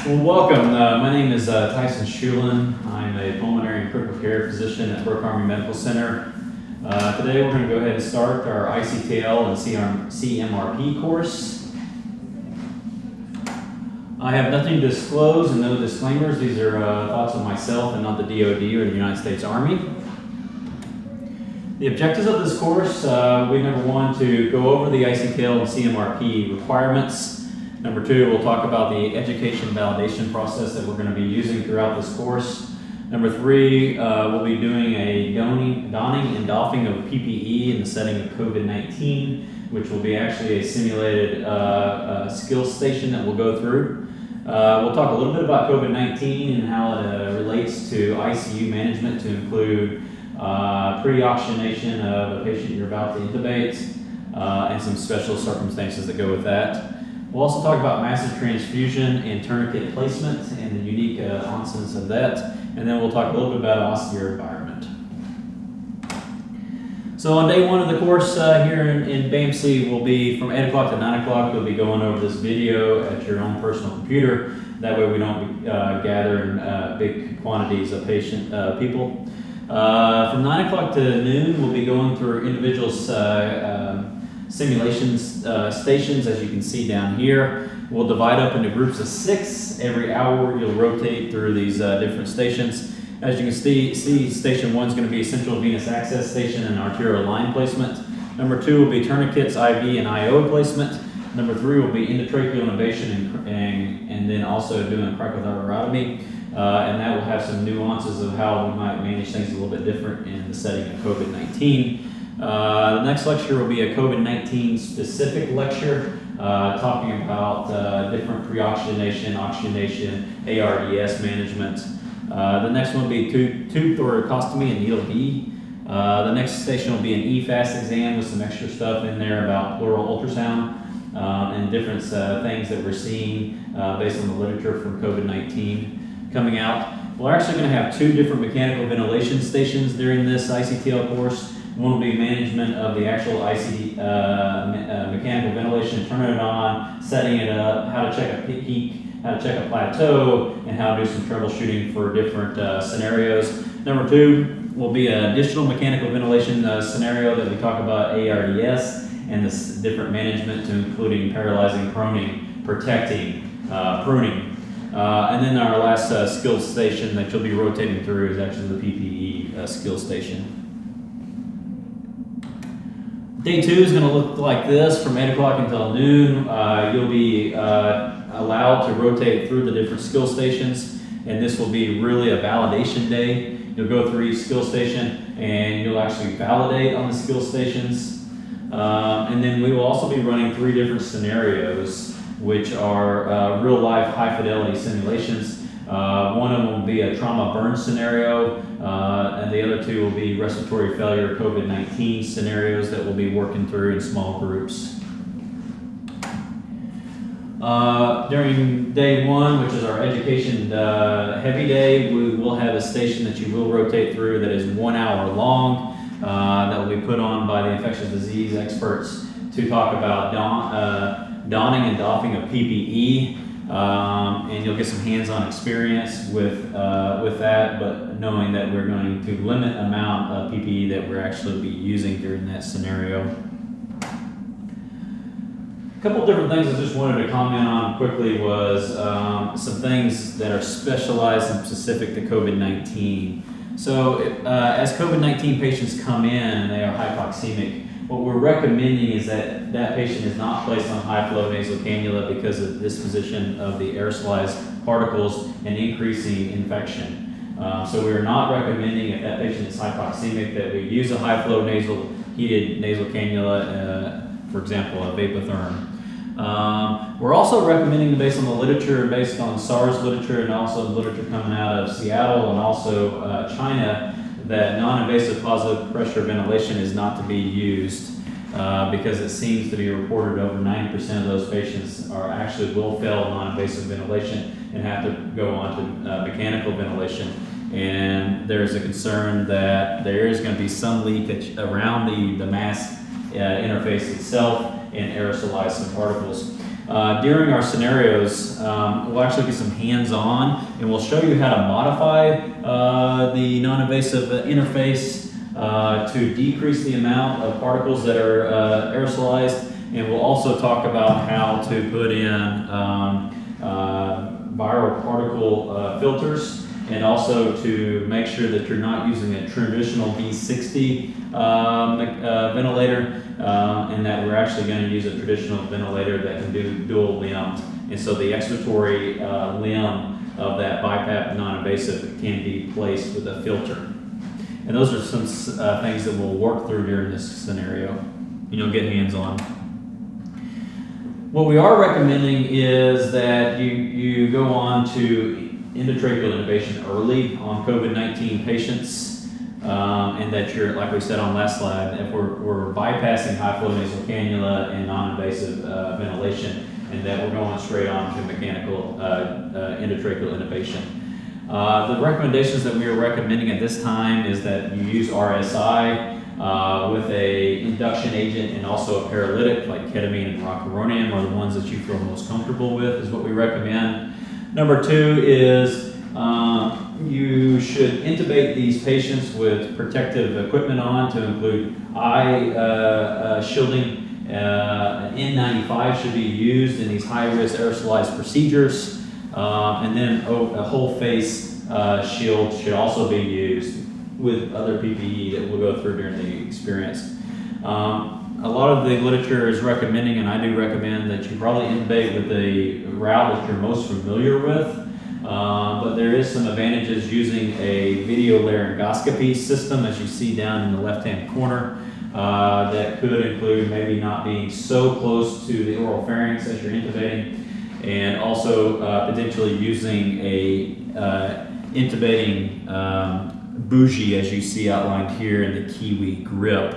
Well, welcome. My name is Tyson Shulin. I'm a pulmonary and critical care physician at Brooke Army Medical Center. Today we're going to go ahead and start our ITCL and CMRP course. I have nothing to disclose and no disclaimers. These are thoughts of myself and not the DoD or the United States Army. The objectives of this course, we number one, to go over the ITCL and CMRP requirements. Number two, we'll talk about the education validation process that we're going to be using throughout this course. Number three, we'll be doing a donning and doffing of PPE in the setting of COVID-19, which will be actually a simulated skills station that we'll go through. We'll talk a little bit about COVID-19 and how it relates to ICU management, to include pre-oxygenation of a patient you're about to intubate, and some special circumstances that go with that. We'll also talk about massive transfusion and tourniquet placement and the unique nonsense of that. And then we'll talk a little bit about austere environment. So on day one of the course here in BAMC, we'll be from 8 o'clock to 9 o'clock. We'll be going over this video at your own personal computer. That way we don't gather in big quantities of people. From 9 o'clock to noon, we'll be going through individual simulations stations, as you can see down here. We'll divide up into groups of 6. Every hour you'll rotate through these different stations. As you can see, station 1 is going to be central venous access station and arterial line placement. Number 2 will be tourniquets, IV, and IO placement. Number 3 will be endotracheal intubation and then also doing cricothyroidotomy. And that will have some nuances of how we might manage things a little bit different in the setting of COVID-19. The next lecture will be a COVID-19 specific lecture, talking about different pre-oxygenation, oxygenation, ARDS management. The next one will be tube thoracostomy and needle D. The next station will be an EFAST exam with some extra stuff in there about pleural ultrasound and different things that we're seeing based on the literature from COVID-19 coming out. We're actually going to have 2 different mechanical ventilation stations during this ITCL course. One will be management of the actual mechanical ventilation, turning it on, setting it up, how to check a peak, how to check a plateau, and how to do some troubleshooting for different scenarios. Number 2 will be an additional mechanical ventilation scenario that we talk about ARDS and the different management, to including paralyzing, proning, protecting, pruning. And then our last skills station that you'll be rotating through is actually the PPE skills station. Day 2 is going to look like this from 8 o'clock until noon. You'll be allowed to rotate through the different skill stations, and this will be really a validation day. You'll go through each skill station and you'll actually validate on the skill stations. And then we will also be running 3 different scenarios, which are real life high fidelity simulations. One of them will be a trauma burn scenario, and the other 2 will be respiratory failure COVID-19 scenarios that we'll be working through in small groups. During day 1, which is our education heavy day, we will have a station that you will rotate through that is 1 hour long, that will be put on by the infectious disease experts to talk about donning and doffing of PPE. And you'll get some hands-on experience with that, but knowing that we're going to limit amount of PPE that we're actually be using during that scenario. A couple of different things I just wanted to comment on quickly was some things that are specialized and specific to COVID-19. So as COVID-19 patients come in and they are hypoxemic, what we're recommending is that that patient is not placed on high flow nasal cannula because of disposition of the aerosolized particles and increasing infection. So we're not recommending, if that patient is hypoxemic, that we use a high flow heated nasal cannula, for example, a Vapotherm. We're also recommending, based on the literature, based on SARS literature and also literature coming out of Seattle and also China, that non-invasive positive pressure ventilation is not to be used because it seems to be reported over 90% of those patients will fail non-invasive ventilation and have to go on to mechanical ventilation. And there's a concern that there is going to be some leakage around the mask interface itself and aerosolize some particles. During our scenarios, we'll actually get some hands-on, and we'll show you how to modify the non-invasive interface to decrease the amount of particles that are aerosolized, and we'll also talk about how to put in viral particle filters, and also to make sure that you're not using a traditional V60 ventilator, and that we're actually going to use a traditional ventilator that can do dual limbed. And so the expiratory limb of that BiPAP non-invasive can be placed with a filter. And those are some things that we'll work through during this scenario, and you'll get hands-on. What we are recommending is that you go on to endotracheal intubation early on COVID-19 patients, and that you're, like we said on last slide, if we're bypassing high flow nasal cannula and non-invasive ventilation, and that we're going straight on to mechanical endotracheal intubation. The recommendations that we are recommending at this time is that you use RSI with a induction agent, and also a paralytic like ketamine and rocuronium are the ones that you feel most comfortable with, is what we recommend. Number two is you should intubate these patients with protective equipment on, to include eye shielding. An N95 should be used in these high-risk aerosolized procedures, and then a whole face shield should also be used with other PPE that we'll go through during the experience. A lot of the literature is recommending, and I do recommend, that you probably intubate with the route that you're most familiar with, but there is some advantages using a video laryngoscopy system, as you see down in the left-hand corner, that could include maybe not being so close to the oral pharynx as you're intubating, and also potentially using a intubating bougie, as you see outlined here in the Kiwi grip,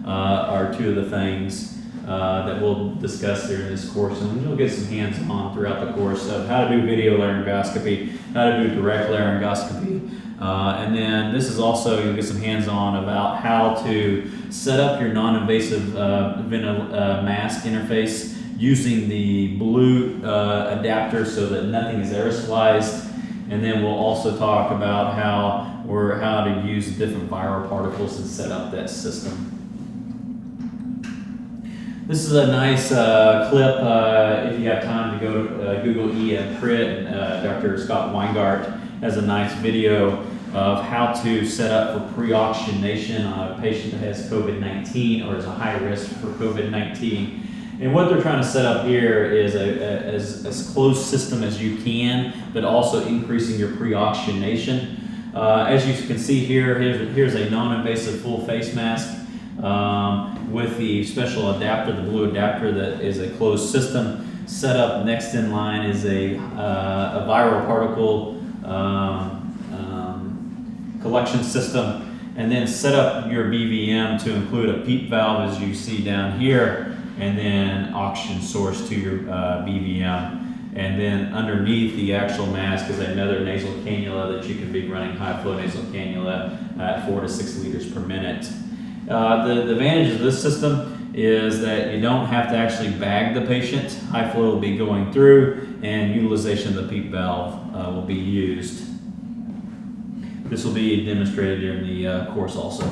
are two of the things that we'll discuss during this course, and you'll get some hands-on throughout the course of how to do video laryngoscopy, how to do direct laryngoscopy, and then this is also, you'll get some hands-on about how to set up your non-invasive mask interface using the blue adapter so that nothing is aerosolized. And then we'll also talk about how to use different viral particles and set up that system. This is a nice clip, if you have time to go to Google EM-PRIT. Dr. Scott Weingart has a nice video of how to set up for pre-oxygenation on a patient that has COVID-19 or is a high risk for COVID-19. And what they're trying to set up here is as closed system as you can, but also increasing your pre-oxygenation. As you can see here, here's a non-invasive full face mask with the special adapter, the blue adapter, that is a closed system. Set up next in line is a viral particle collection system, and then set up your BVM to include a PEEP valve, as you see down here, and then oxygen source to your BVM. And then underneath the actual mask is another nasal cannula that you can be running high flow nasal cannula at 4 to 6 liters per minute. The advantage of this system is that you don't have to actually bag the patient. High flow will be going through, and utilization of the PEEP valve will be used. This will be demonstrated during the course also.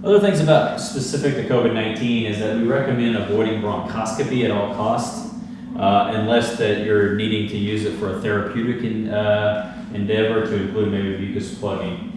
Other things about specific to COVID-19 is that we recommend avoiding bronchoscopy at all costs, unless that you're needing to use it for a therapeutic endeavor, to include maybe mucus plugging.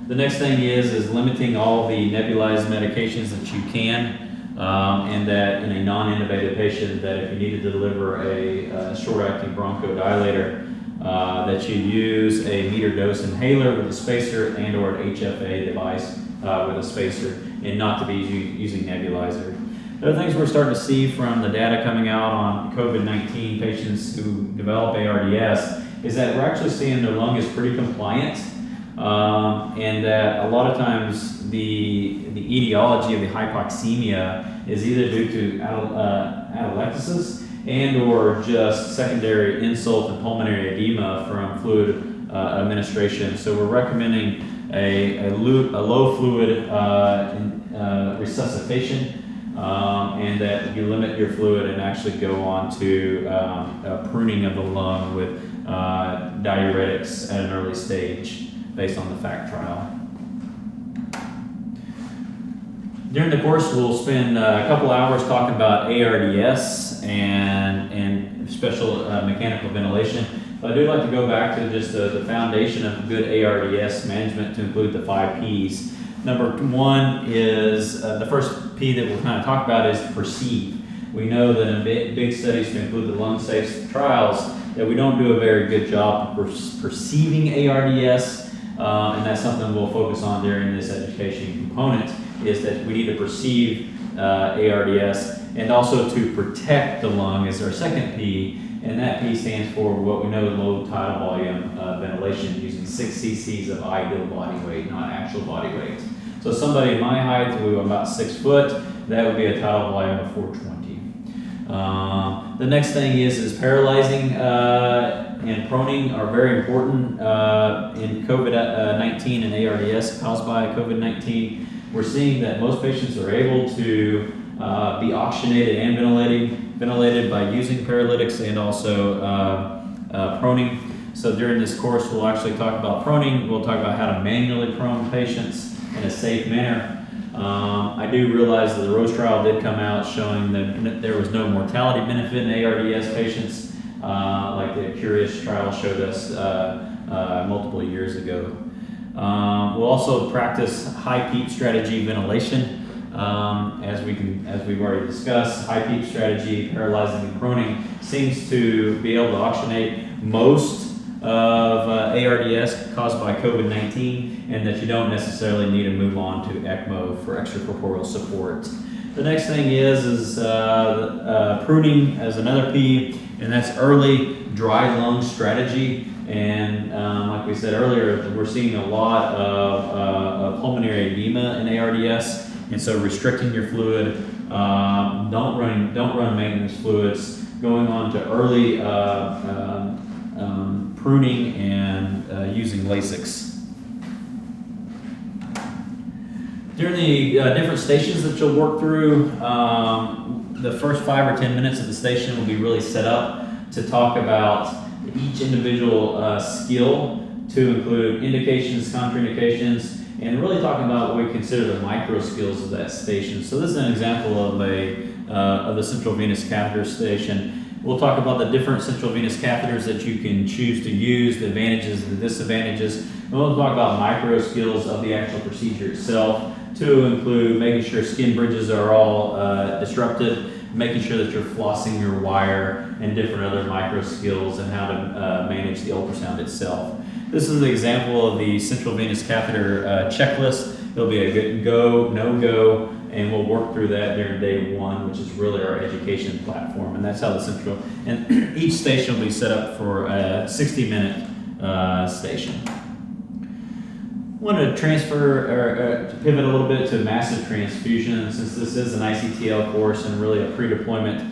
The next thing is limiting all the nebulized medications that you can, and that in a non-intubated patient, that if you need to deliver a short-acting bronchodilator, that you use a meter dose inhaler with a spacer and or an HFA device with a spacer, and not to be using nebulizer. The other things we're starting to see from the data coming out on COVID-19 patients who develop ARDS is that we're actually seeing their lung is pretty compliant, and that a lot of times the etiology of the hypoxemia is either due to atelectasis and or just secondary insult and pulmonary edema from fluid administration. So we're recommending a low fluid resuscitation and that you limit your fluid and actually go on to pruning of the lung with diuretics at an early stage based on the FACT trial. During the course, we'll spend a couple hours talking about ARDS and special mechanical ventilation. But I do like to go back to just the foundation of good ARDS management to include the 5 Ps. Number 1 is, the first P that we'll kind of talk about is perceive. We know that in big studies to include the lung safe trials that we don't do a very good job of perceiving ARDS, and that's something we'll focus on during this education component, is that we need to perceive ARDS, and also to protect the lung is our second P, and that P stands for what we know low tidal volume ventilation using 6 cc's of ideal body weight, not actual body weight. So somebody my height, who I'm about 6 foot, that would be a tidal volume of 420. The next thing is paralyzing and proning are very important in COVID-19 and ARDS caused by COVID-19. We're seeing that most patients are able to be oxygenated and ventilated by using paralytics and also proning. So during this course, we'll actually talk about proning. We'll talk about how to manually prone patients in a safe manner. I do realize that the Rose trial did come out showing that there was no mortality benefit in ARDS patients, like the Curious trial showed us multiple years ago. We'll also practice high PEEP strategy ventilation. As we've already discussed, high PEEP strategy, paralyzing and proning, seems to be able to oxygenate most of ARDS caused by COVID-19, and that you don't necessarily need to move on to ECMO for extracorporeal support. The next thing is pruning as another P, and that's early dry lung strategy. And like we said earlier, we're seeing a lot of pulmonary edema in ARDS, and so restricting your fluid, don't run maintenance fluids, going on to early pruning and using Lasix. During the different stations that you'll work through, the first 5 or 10 minutes of the station will be really set up to talk about each individual skill, to include indications, contraindications, and really talking about what we consider the micro skills of that station. So this is an example of the central venous catheter station. We'll talk about the different central venous catheters that you can choose to use, the advantages and the disadvantages. And we'll talk about micro skills of the actual procedure itself, to include making sure skin bridges are all disrupted, making sure that you're flossing your wire, and different other micro skills and how to manage the ultrasound itself. This is an example of the central venous catheter checklist. There'll be a good go, no go, and we'll work through that during day 1, which is really our education platform. And that's how the central, and each station will be set up for a 60-minute station. I want to transfer or to pivot a little bit to massive transfusion, since this is an ICTL course and really a pre-deployment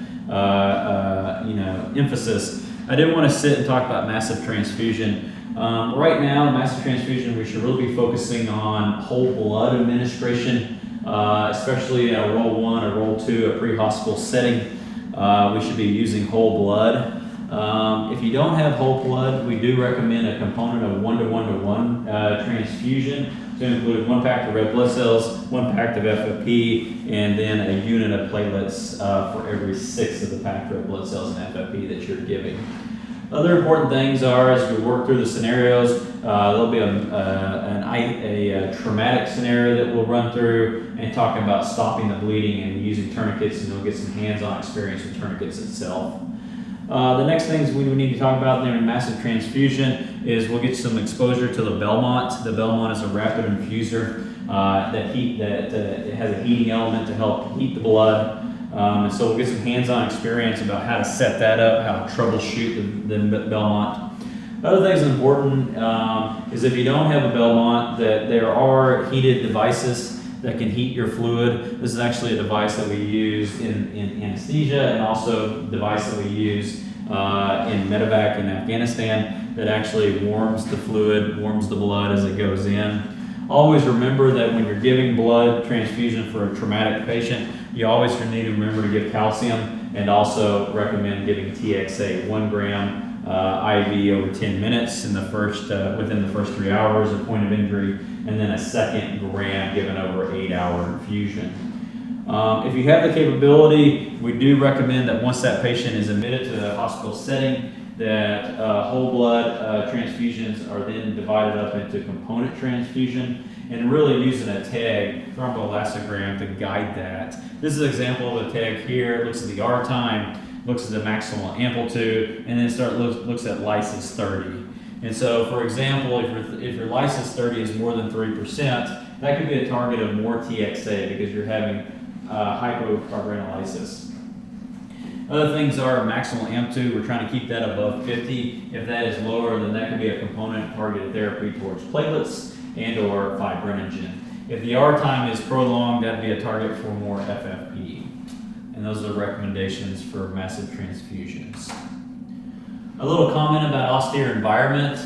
emphasis. I did want to sit and talk about massive transfusion. Right now, massive transfusion, we should really be focusing on whole blood administration, especially at a role 1 or role 2, a pre-hospital setting. We should be using whole blood. If you don't have whole blood, we do recommend a component of 1:1:1 transfusion to include 1 pack of red blood cells, 1 pack of FFP, and then a unit of platelets for every 6 of the packed red blood cells and FFP that you're giving. Other important things are, as we work through the scenarios, there'll be a traumatic scenario that we'll run through, and talking about stopping the bleeding and using tourniquets, and you'll get some hands-on experience with tourniquets itself. The next things we need to talk about during massive transfusion is we'll get some exposure to the Belmont. The Belmont is a rapid infuser that has a heating element to help heat the blood. And so we'll get some hands-on experience about how to set that up, how to troubleshoot the Belmont. Other things important is if you don't have a Belmont, that there are heated devices that can heat your fluid. This is actually a device that we use in anesthesia, and also a device that we use in medevac in Afghanistan that actually warms the fluid, warms the blood as it goes in. Always remember that when you're giving blood transfusion for a traumatic patient, You always need to remember to give calcium, and also recommend giving TXA, 1 gram IV over 10 minutes in the first within the first 3 hours of point of injury, and then a second gram given over 8-hour infusion. If you have the capability, we do recommend that once that patient is admitted to the hospital setting, that whole blood transfusions are then divided up into component transfusion, and really using a TEG, thromboelastogram, to guide that. This is an example of a TEG here. It looks at the R time, looks at the maximal amplitude, and then looks at lysis 30. And so, for example, if your lysis 30 is more than 3%, that could be a target of more TXA because you're having hypofibrinolysis. Other things are maximal amplitude. We're trying to keep that above 50. If that is lower, then that could be a component targeted therapy towards platelets and or fibrinogen. If the R time is prolonged, that'd be a target for more FFP. And those are recommendations for massive transfusions. A little comment about austere environment.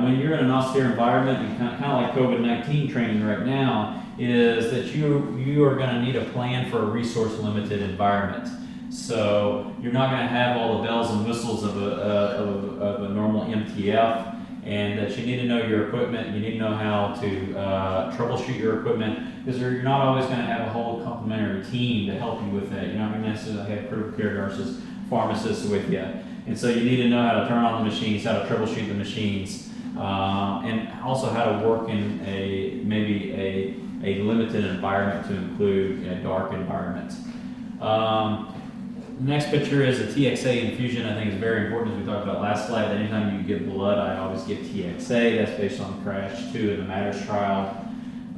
When you're in an austere environment, and kind of like COVID-19 training right now, is that you are going to need a plan for a resource-limited environment. So you're not going to have all the bells and whistles of a normal MTF, and that you need to know your equipment. You need to know how to troubleshoot your equipment, because you're not always going to have a whole complementary team to help you with that. You're not going to necessarily have critical care nurses, pharmacists with you. And so you need to know how to turn on the machines, how to troubleshoot the machines, and also how to work in maybe a limited environment to include a dark environment. The next picture is a TXA infusion. I think is very important, as we talked about last slide. Anytime you give blood, I always give TXA. That's based on CRASH 2 in the MATTERS trial.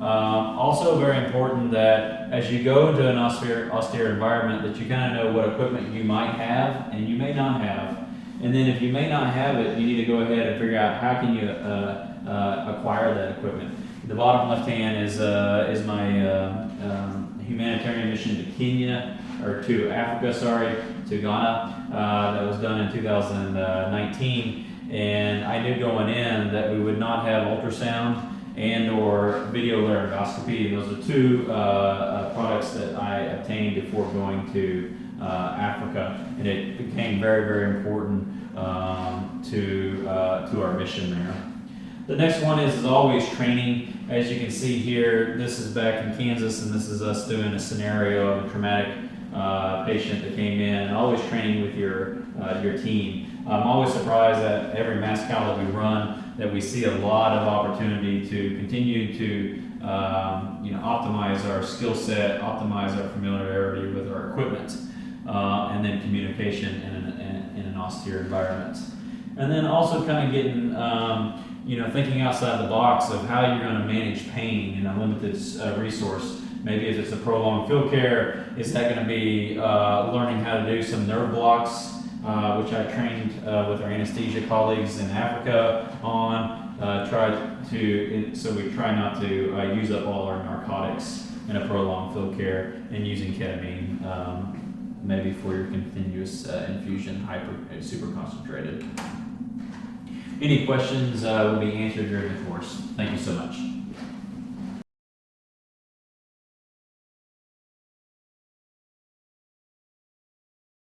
Also very important that as you go into an austere environment, that you kind of know what equipment you might have and you may not have. And then if you may not have it, you need to go ahead and figure out how can you acquire that equipment. The bottom left hand is my humanitarian mission to Kenya, or to Africa, to Ghana. That was done in 2019. And I knew going in that we would not have ultrasound and or video laryngoscopy. Those are two products that I obtained before going to Africa, and it became very, very important to our mission there. The next one is always training. As you can see here, this is back in Kansas, and this is us doing a scenario of a traumatic patient that came in, and always training with your team. I'm always surprised that every mass cal that we run, that we see a lot of opportunity to continue to optimize our skill set, optimize our familiarity with our equipment, and then communication in an austere environment. And then also kind of getting, thinking outside the box of how you're going to manage pain in a limited resource. Maybe if it's a prolonged field care, is that going to be learning how to do some nerve blocks, which I trained with our anesthesia colleagues in Africa on. So we try not to use up all our narcotics in a prolonged field care, and using ketamine maybe for your continuous infusion, super concentrated. Any questions will be answered during the course. Thank you so much.